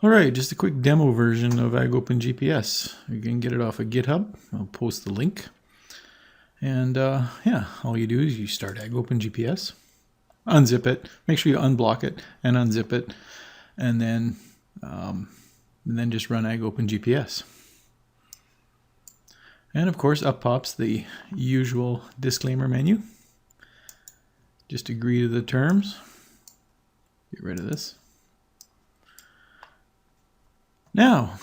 Alright, just a quick demo version of AgOpenGPS. You can get it off of GitHub. I'll post the link. And yeah, all you do is you start AgOpenGPS, unzip it, make sure you unblock it and unzip it, and then just run AgOpenGPS. And of course, up pops the usual disclaimer menu. Just agree to the terms. Get rid of this. Now,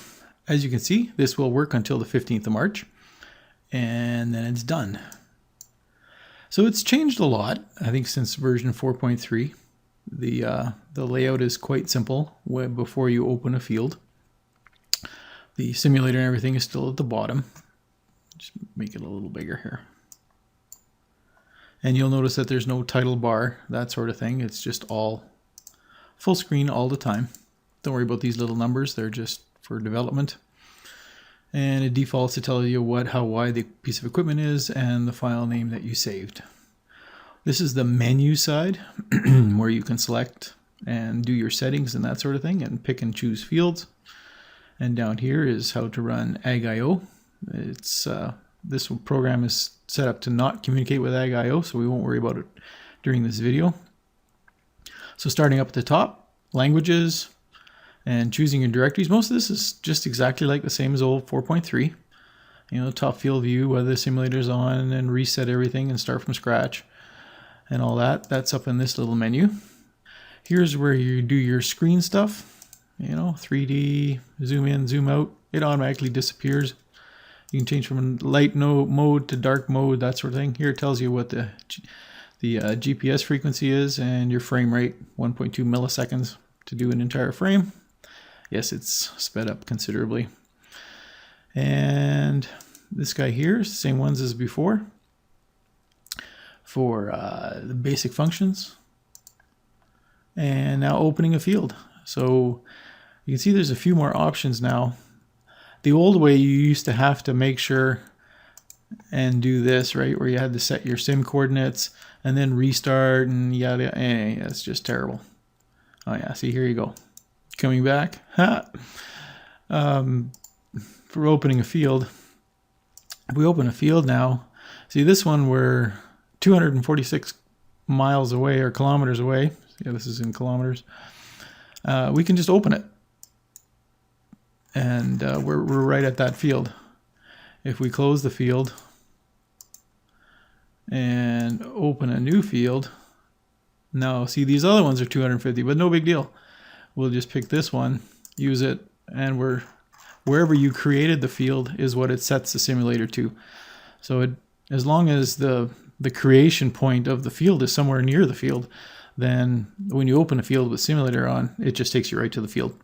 as you can see, this will work until the 15th of March, and then it's done. So it's changed a lot, I think, since version 4.3. The layout is quite simple before you open a field. The simulator and everything is still at the bottom. Just make it a little bigger here. And you'll notice that there's no title bar, that sort of thing. It's just all full screen all the time. Don't worry about these little numbers, they're just for development. And it defaults to tell you what, how wide the piece of equipment is and the file name that you saved. This is the menu side where you can select and do your settings and that sort of thing and pick and choose fields. And down here is how to run AgIO. This program is set up to not communicate with AgIO, so we won't worry about it during this video. So starting up at the top, languages, and choosing your directories. Most of this is just exactly like the same as old 4.3. You know, top field view, whether the simulator's on, and reset everything and start from scratch and all that. That's up in this little menu. Here's where you do your screen stuff. You know, 3D, zoom in, zoom out. It automatically disappears. You can change from light mode to dark mode, that sort of thing. Here it tells you what the GPS frequency is and your frame rate, 1.2 milliseconds to do an entire frame. Yes, it's sped up considerably. And this guy here is the same ones as before for the basic functions. And now opening a field. So you can see there's a few more options now. The old way you used to have to make sure and do this, right, where you had to set your sim coordinates and then restart and yada. It's just terrible. Oh yeah, see, here you go. Coming back. For opening a field, if we open a field now, see this one we're 246 miles away or kilometers away. Yeah, this is in kilometers. We can just open it. And we're right at that field. If we close the field and open a new field, now see these other ones are 250, but no big deal. We'll just pick this one, use it, and wherever you created the field is what it sets the simulator to. So as long as the creation point of the field is somewhere near the field, then when you open a field with simulator on, it just takes you right to the field.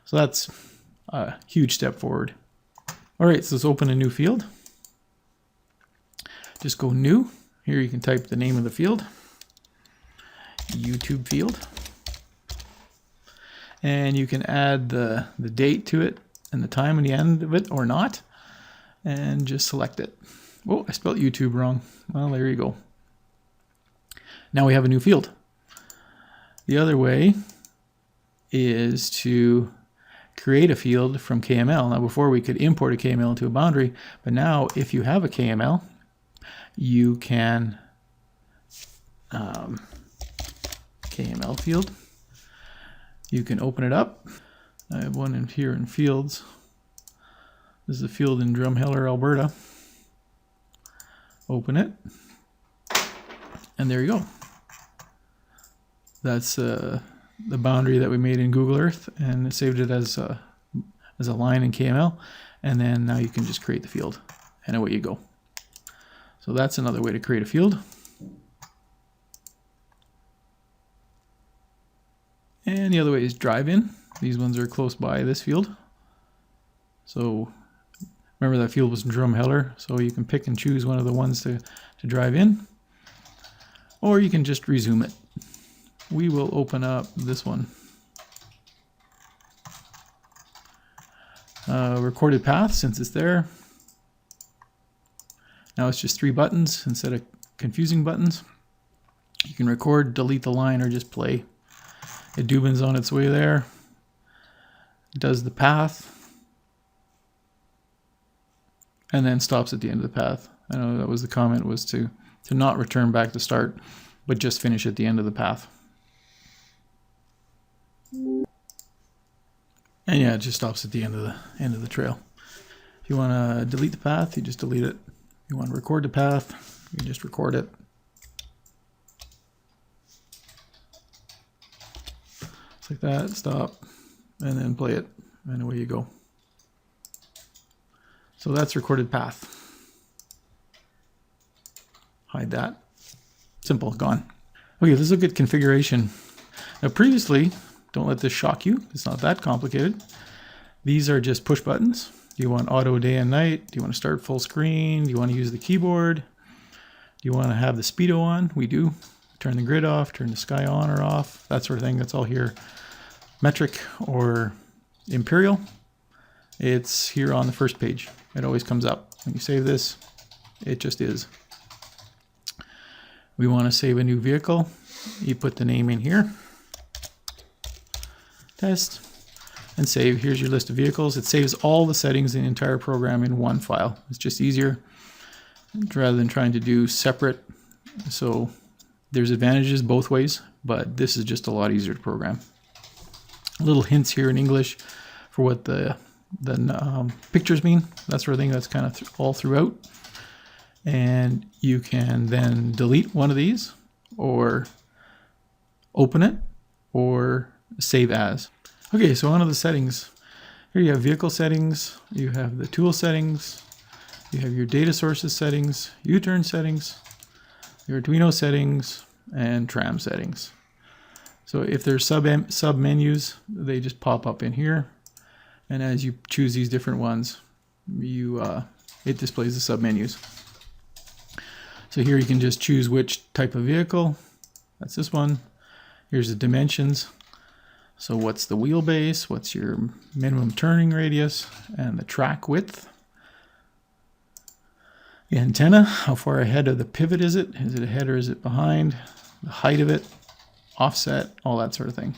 So that's a huge step forward. All right, so let's open a new field. Just go new. Here you can type the name of the field, YouTube field. And you can add the date to it and the time and the end of it or not. And just select it. Oh, I spelled YouTube wrong. Well, there you go. Now we have a new field. The other way is to create a field from KML. Now before we could import a KML into a boundary, but now if you have a KML, you can KML field. You can open it up. I have one in here in fields. This is a field in Drumheller, Alberta. Open it. And there you go. That's the boundary that we made in Google Earth, and it saved it as a line in KML. And then now you can just create the field, and away you go. So that's another way to create a field. And the other way is drive in. These ones are close by this field. So remember that field was in Drumheller, so you can pick and choose one of the ones to drive in. Or you can just resume it. We will open up this one. Recorded path, since it's there. Now it's just 3 buttons instead of confusing buttons. You can record, delete the line, or just play. It Dubin's on its way there. does the path, and then stops at the end of the path. I know that was the comment, was to not return back to start, but just finish at the end of the path. And yeah, it just stops at the end of the trail. If you want to delete the path, you just delete it. If you want to record the path, you just record it. It's like that, stop, and then play it, and away you go. So that's recorded path. Hide that. Simple, gone. Okay, let's look at configuration. Now previously, don't let this shock you, it's not that complicated. These are just push buttons. Do you want auto day and night? Do you want to start full screen? Do you want to use the keyboard? Do you want to have the speedo on? We do. Turn the grid off, turn the sky on or off, that sort of thing. That's all here. Metric or imperial, it's here on the first page. It always comes up. When you save this, it just is. We want to save a new vehicle. You put the name in here. Test. And save. Here's your list of vehicles. It saves all the settings in the entire program in one file. It's just easier rather than trying to do separate. So there's advantages both ways, but this is just a lot easier to program. Little hints here in English for what the pictures mean, that sort of thing. That's kind of all throughout. And you can then delete one of these, or open it, or save as. Okay, so on to the settings. Here you have vehicle settings, you have the tool settings, you have your data sources settings, U-turn settings, your Arduino settings, and Tram settings. So if there's sub menus, they just pop up in here. And as you choose these different ones, it displays the sub menus. So here you can just choose which type of vehicle. That's this one. Here's the dimensions. So what's the wheelbase? What's your minimum turning radius? And the track width. The antenna, how far ahead of the pivot is it? Is it ahead or is it behind? The height of it, offset, all that sort of thing.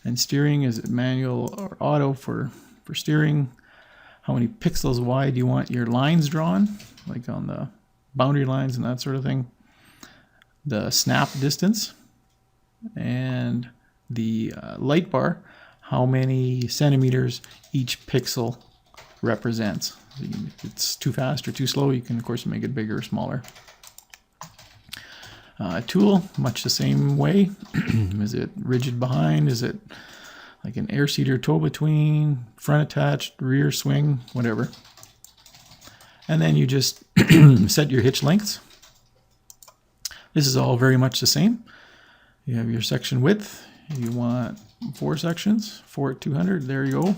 And steering, is it manual or auto for steering? How many pixels wide do you want your lines drawn? Like on the boundary lines and that sort of thing. The snap distance. And the light bar, how many centimeters each pixel represents. If it's too fast or too slow, you can of course make it bigger or smaller. Tool, much the same way. Is it rigid behind? Is it like an air seat or tow between, front attached, rear swing, whatever. And then you just set your hitch lengths. This is all very much the same. You have your section width. You want 4 sections, 4 at 200, there you go.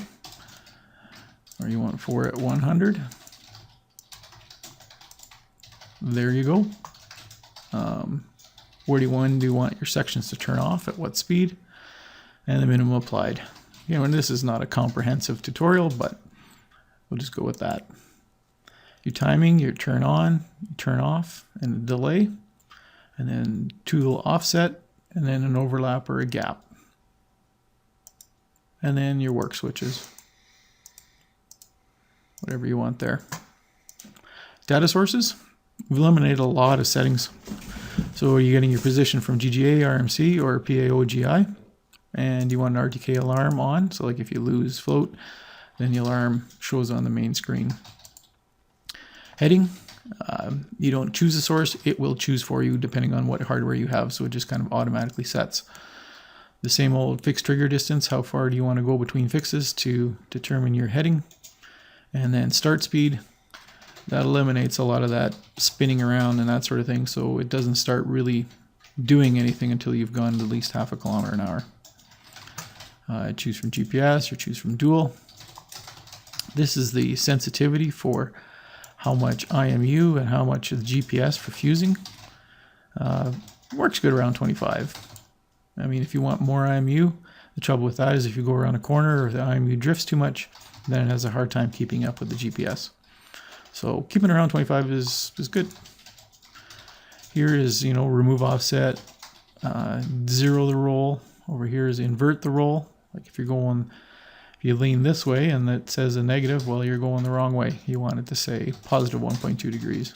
Or you want 4 at 100. There you go. Where do you want your sections to turn off, at what speed, and the minimum applied. You know, and this is not a comprehensive tutorial, but we'll just go with that. Your timing, your turn on, turn off, and a delay, and then tool offset, and then an overlap or a gap. And then your work switches. Whatever you want there. Data sources, we've eliminated a lot of settings. So are you getting your position from GGA, RMC, or PAOGI? And you want an RTK alarm on, so like if you lose float, then the alarm shows on the main screen. Heading, you don't choose a source, it will choose for you depending on what hardware you have, so it just kind of automatically sets. The same old fixed trigger distance, how far do you want to go between fixes to determine your heading. And then start speed, that eliminates a lot of that spinning around and that sort of thing, so it doesn't start really doing anything until you've gone at least half a kilometer an hour. Choose from GPS or choose from dual. This is the sensitivity for how much IMU and how much of the GPS for fusing. Works good around 25. I mean, if you want more IMU, the trouble with that is if you go around a corner or if the IMU drifts too much, then it has a hard time keeping up with the GPS. So keeping around 25 is good. Here is, remove offset, zero the roll. Over here is invert the roll. Like if you lean this way and it says a negative, well, you're going the wrong way. You want it to say positive 1.2 degrees.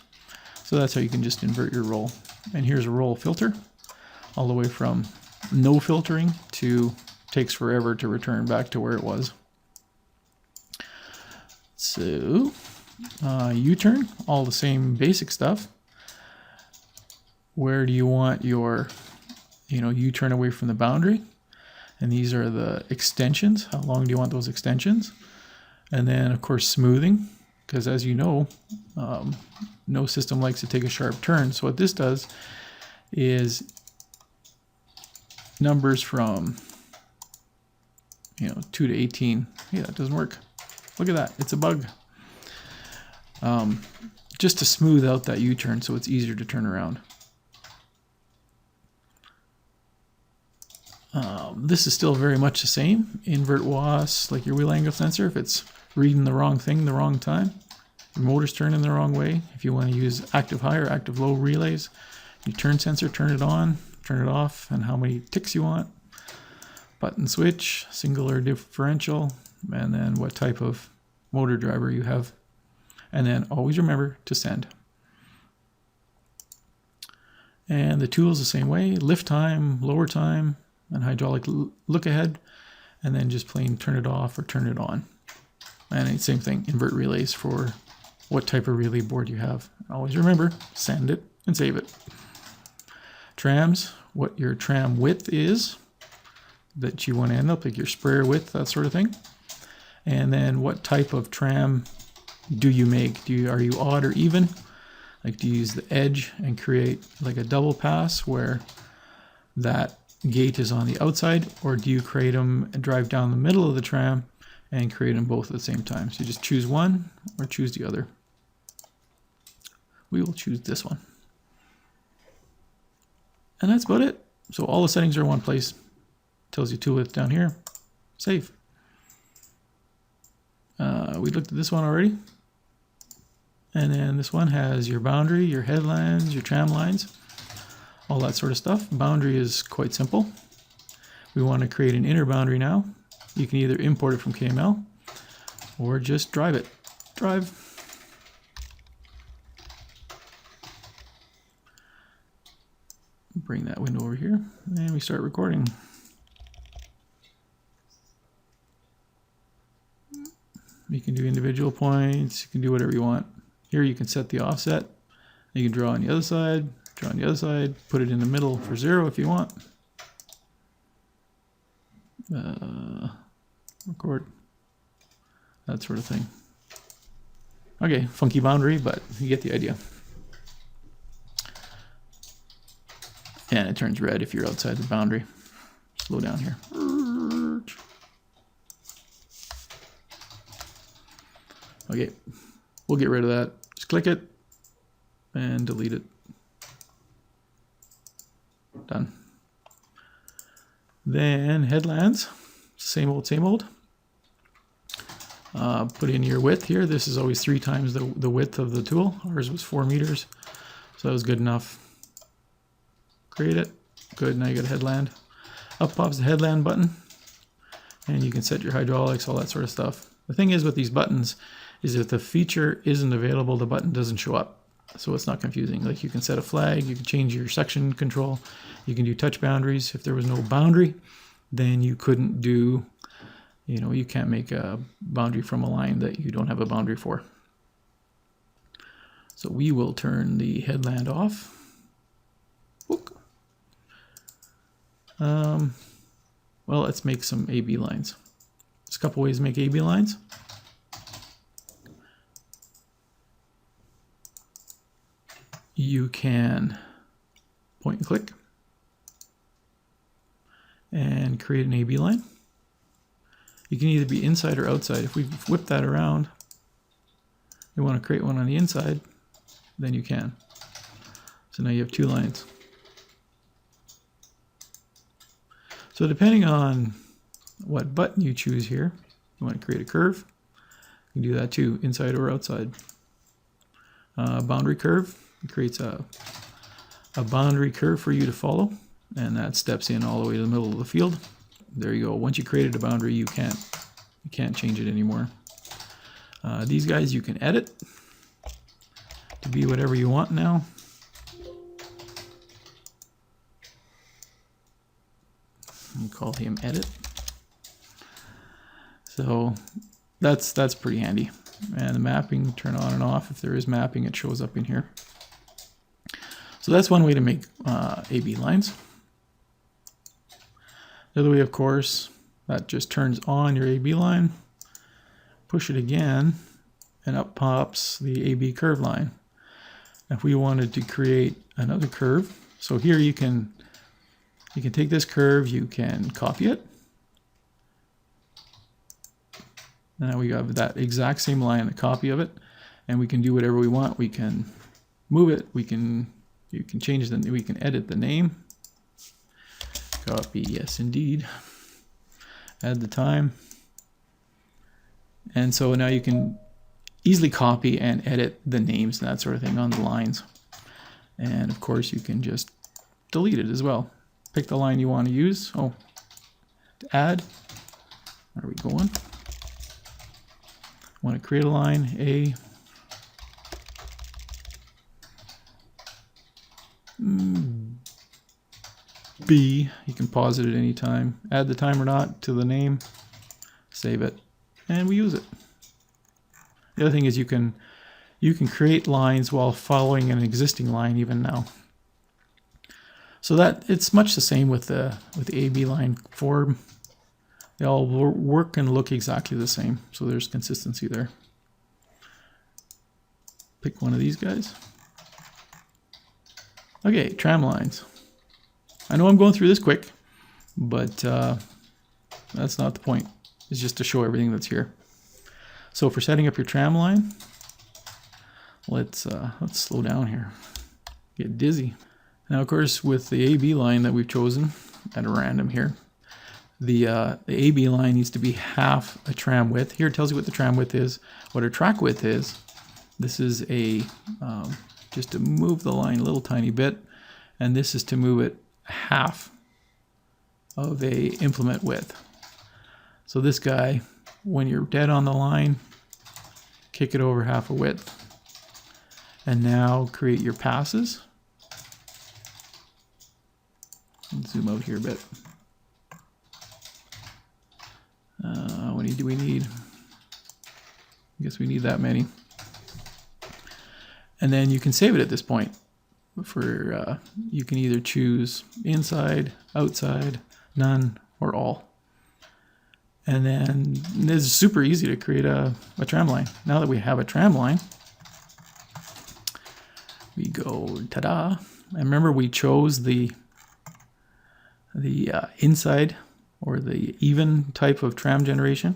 So that's how you can just invert your roll. And here's a roll filter, all the way from no filtering to takes forever to return back to where it was. So U-turn, all the same basic stuff. Where do you want your, U-turn away from the boundary? And these are the extensions. How long do you want those extensions? And then, of course, smoothing, because as you know, no system likes to take a sharp turn. So what this does is numbers from 2 to 18. Hey, that doesn't work. Look at that. It's a bug. Just to smooth out that U-turn so it's easier to turn around. This is still very much the same. Invert WAS, like your wheel angle sensor, if it's reading the wrong thing the wrong time. Your motor's turning the wrong way. If you want to use active high or active low relays, your turn sensor, turn it on, turn it off, and how many ticks you want. Button switch, single or differential, and then what type of motor driver you have. And then always remember to send. And the tool's the same way, lift time, lower time, and hydraulic look ahead, and then just plain turn it off or turn it on. And same thing, invert relays for what type of relay board you have. Always remember, send it and save it. Trams, what your tram width is that you want to end up, like your sprayer width, that sort of thing. And then what type of tram do you make? Are you odd or even? Like, do you use the edge and create like a double pass where that gate is on the outside, or do you create them and drive down the middle of the tram and create them both at the same time? So you just choose one or choose the other. We will choose this one. And that's about it. So all the settings are in one place. Tells you tool width down here. Save. We looked at this one already. And then this one has your boundary, your headlands, your tram lines, all that sort of stuff. Boundary is quite simple. We want to create an inner boundary now. You can either import it from KML or just drive it. Drive. Bring that window over here and we start recording. You can do individual points, you can do whatever you want. Here you can set the offset. You can draw on the other side, put it in the middle for 0 if you want. Record. That sort of thing. Okay, funky boundary, but you get the idea. And it turns red if you're outside the boundary. Slow down here. Okay, we'll get rid of that. Just click it and delete it. Done. Then headlands, same old, same old. Put in your width here. This is always 3 times the width of the tool. Ours was 4 meters, so that was good enough. Create it. Good, now you got a headland. Up pops the headland button, and you can set your hydraulics, all that sort of stuff. The thing is with these buttons is if the feature isn't available, the button doesn't show up. So it's not confusing. Like you can set a flag, you can change your section control, you can do touch boundaries. If there was no boundary, then you couldn't do, you can't make a boundary from a line that you don't have a boundary for. So we will turn the headland off. Well, let's make some AB lines. There's a couple ways to make AB lines. You can point and click and create an AB line. You can either be inside or outside. If we whip that around, you want to create one on the inside, then you can. So now you have 2 lines. So depending on what button you choose here, you want to create a curve, you can do that too, inside or outside. Boundary curve, it creates a boundary curve for you to follow, and that steps in all the way to the middle of the field. there you go. Once you created a boundary, you can't change it anymore. These guys you can edit to be whatever you want now. And call him edit. So that's pretty handy. And the mapping, turn on and off. If there is mapping, it shows up in here. So that's one way to make AB lines. The other way, of course, that just turns on your AB line. Push it again, and up pops the AB curve line. If we wanted to create another curve, so here you can take this curve, you can copy it. Now we have that exact same line, a copy of it, and we can do whatever we want. We can move it. You can change we can edit the name. Copy, yes indeed. Add the time. And so now you can easily copy and edit the names and that sort of thing on the lines. And of course you can just delete it as well. Pick the line you want to use. Oh, to add. Where are we going? Want to create a line, A. B, you can pause it at any time. Add the time or not to the name, save it, and we use it. The other thing is you can create lines while following an existing line even now. So that it's much the same with the AB line form. They all work and look exactly the same, so there's consistency there. Pick one of these guys. Okay, tram lines. I know I'm going through this quick, but that's not the point. It's just to show everything that's here. So for setting up your tram line, let's slow down here. Get dizzy. Now, of course, with the AB line that we've chosen at random here, the AB line needs to be half a tram width. Here it tells you what the tram width is, what a track width is. This is a just to move the line a little tiny bit, and this is to move it half of a implement width. So this guy, when you're dead on the line, kick it over half a width. And now create your passes. Zoom out here a bit. How many do we need? I guess we need that many. And then you can save it at this point. For you can either choose inside, outside, none, or all. And then it's super easy to create a tram line. Now that we have a tram line, we go ta-da. And remember we chose the inside or the even type of tram generation.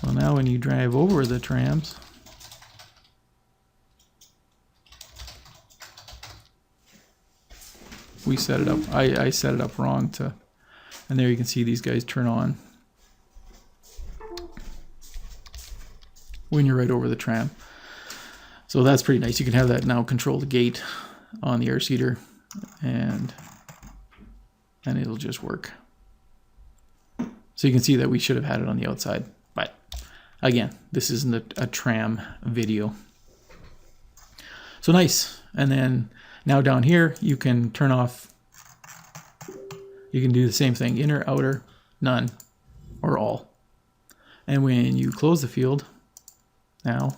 Well, now when you drive over the trams, we set it up. I set it up wrong and there you can see these guys turn on when you're right over the tram. So that's pretty nice. You can have that now control the gate on the air seeder and it'll just work. So you can see that we should have had it on the outside, but again, this isn't a tram video. So nice. And then now down here, you can turn off, you can do the same thing, inner, outer, none, or all. And when you close the field now,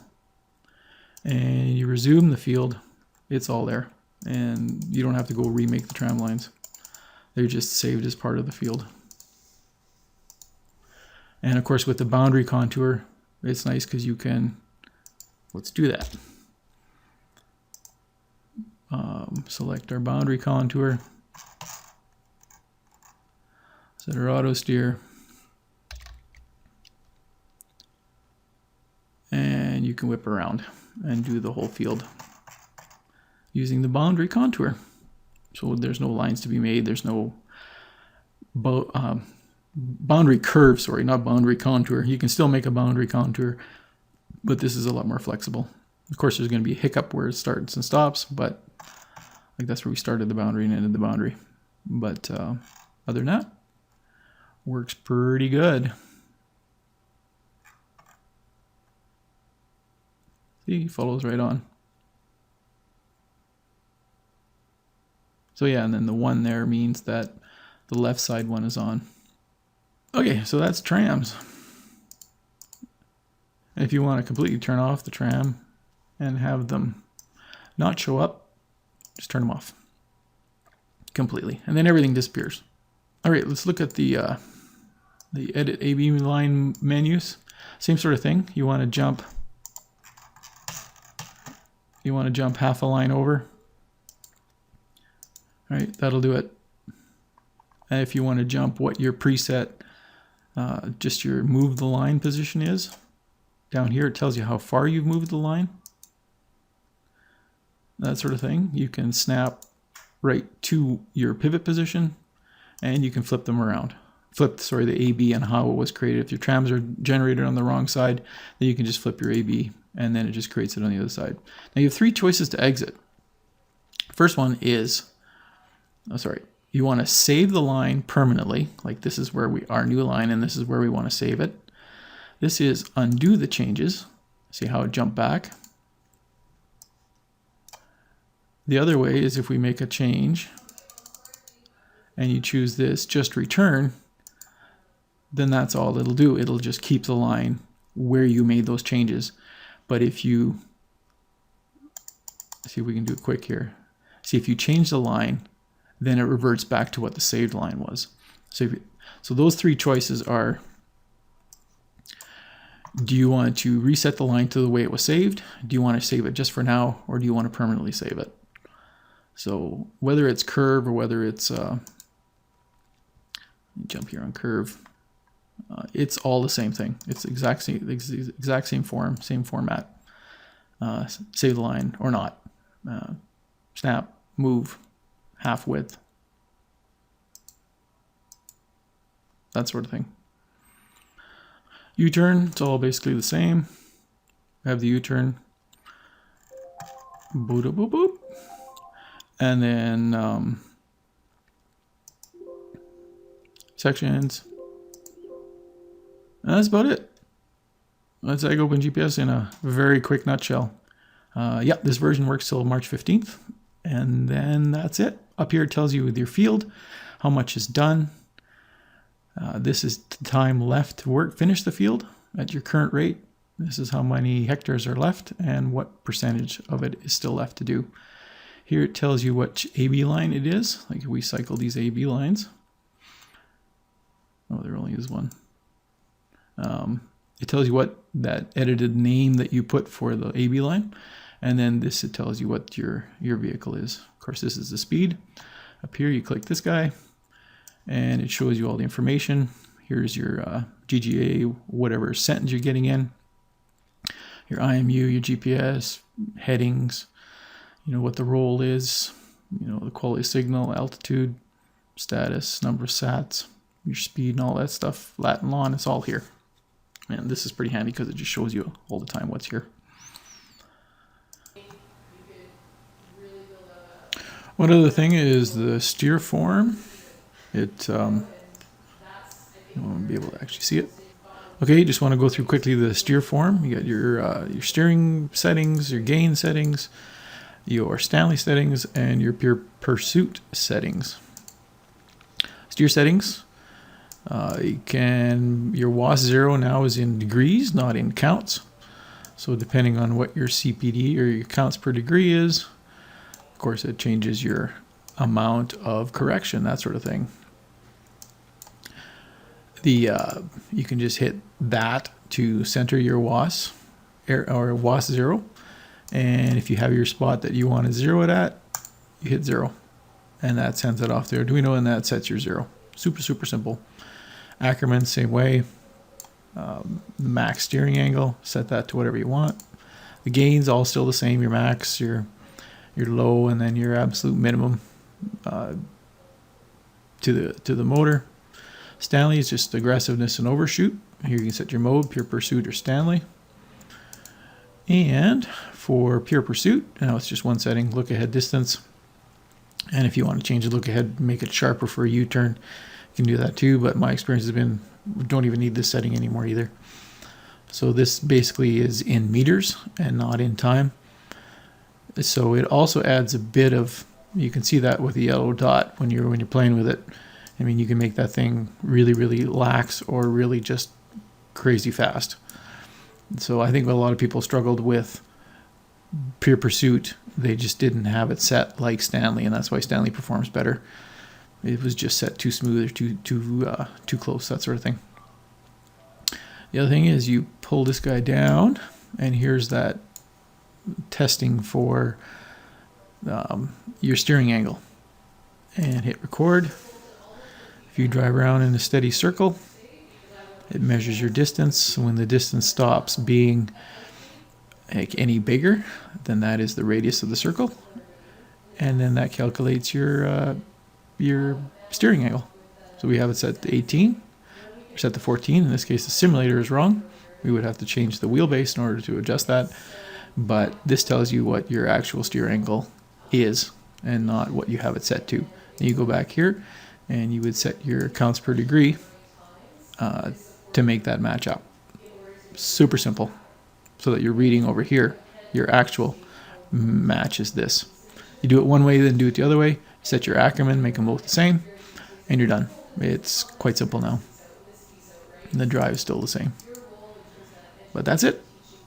and you resume the field, it's all there. And you don't have to go remake the tram lines. They're just saved as part of the field. And of course with the boundary contour, it's nice because you can, let's do that. Select our boundary contour, set our auto steer, and you can whip around and do the whole field using the boundary contour. So there's no lines to be made, there's no boundary curve, sorry, not boundary contour. You can still make a boundary contour, but this is a lot more flexible. Of course, there's going to be a hiccup where it starts and stops, but like that's where we started the boundary and ended the boundary. But other than that, works pretty good. See, he follows right on. So yeah, and then the 1 there means that the left side one is on. Okay, so that's trams. And if you want to completely turn off the tram and have them not show up, just turn them off completely, and then everything disappears. All right, let's look at the edit AB line menus. Same sort of thing. You want to jump half a line over. All right, that'll do it. And if you want to jump what your preset, just your move the line position is, down here it tells you how far you've moved the line. That sort of thing. You can snap right to your pivot position, and you can flip them around. Flip, the AB and how it was created. If your trams are generated on the wrong side, then you can just flip your AB, and then it just creates it on the other side. Now you have 3 choices to exit. First one is, you want to save the line permanently, like this is where our new line, and this is where we want to save it. This is undo the changes. See how it jumped back? The other way is if we make a change and you choose this, just return, then that's all it'll do. It'll just keep the line where you made those changes. But if you, see if we can do it quick here. See, if you change the line, then it reverts back to what the saved line was. So those 3 choices are, do you want to reset the line to the way it was saved? Do you want to save it just for now, or do you want to permanently save it? So whether it's curve or whether it's, jump here on curve, it's all the same thing. It's the exact same form, same format. Save the line or not. Snap, move, half width. That sort of thing. U-turn, it's all basically the same. I have the U-turn. Boop, boop, boop. And then sections. And that's about it. That's AgOpenGPS in a very quick nutshell. Yeah, this version works till March 15th. And then that's it. Up here it tells you with your field how much is done. This is the time left to finish the field at your current rate. This is how many hectares are left and what percentage of it is still left to do. Here it tells you what AB line it is. Like we cycle these AB lines. Oh, there only is one. It tells you what that edited name that you put for the AB line. And then this, it tells you what your vehicle is. Of course, this is the speed. Up here, you click this guy, and it shows you all the information. Here's your GGA, whatever sentence you're getting in. Your IMU, your GPS, headings, what the role is, the quality of signal, altitude, status, number of sats, your speed, and all that stuff. Lat and lon, it's all here. And this is pretty handy because it just shows you all the time what's here. One other thing is the steer form. You won't be able to actually see it. Okay, you just want to go through quickly the steer form. You got your steering settings, your gain settings, your Stanley settings, and your pure pursuit settings. Steer settings. Your WAS 0 now is in degrees, not in counts. So depending on what your CPD or your counts per degree is, of course it changes your amount of correction, that sort of thing. You can just hit that to center your WAS or WAS 0. And if you have your spot that you want to zero it at, you hit 0. And that sends it off to Arduino, and that sets your 0. Super, super simple. Ackerman, same way. The max steering angle, set that to whatever you want. The gains all still the same. Your max, your low, and then your absolute minimum to the motor. Stanley is just aggressiveness and overshoot. Here you can set your mode, pure pursuit or Stanley. And for pure pursuit, now it's just one setting, look ahead distance. And if you want to change the look ahead, make it sharper for a U-turn, you can do that too, but my experience has been don't even need this setting anymore either. So this basically is in meters and not in time. So it also adds a bit of, you can see that with the yellow dot when you're playing with it. I mean, you can make that thing really, really lax or really just crazy fast. So I think a lot of people struggled with Pure Pursuit. They just didn't have it set like Stanley, and that's why Stanley performs better. It was just set too smooth or too close, that sort of thing. The other thing is you pull this guy down, and here's that testing for your steering angle. And hit record. If you drive around in a steady circle, it measures your distance. When the distance stops being like any bigger, then that is the radius of the circle, and then that calculates your steering angle. So we have it set to 18, or set to 14. In this case, the simulator is wrong. We would have to change the wheelbase in order to adjust that. But this tells you what your actual steer angle is and not what you have it set to. Then you go back here and you would set your counts per degree to make that match up. Super simple. So that you're reading over here, your actual match is this. You do it one way, then do it the other way. Set your Ackerman, make them both the same, and you're done. It's quite simple now. And the drive is still the same. But that's it.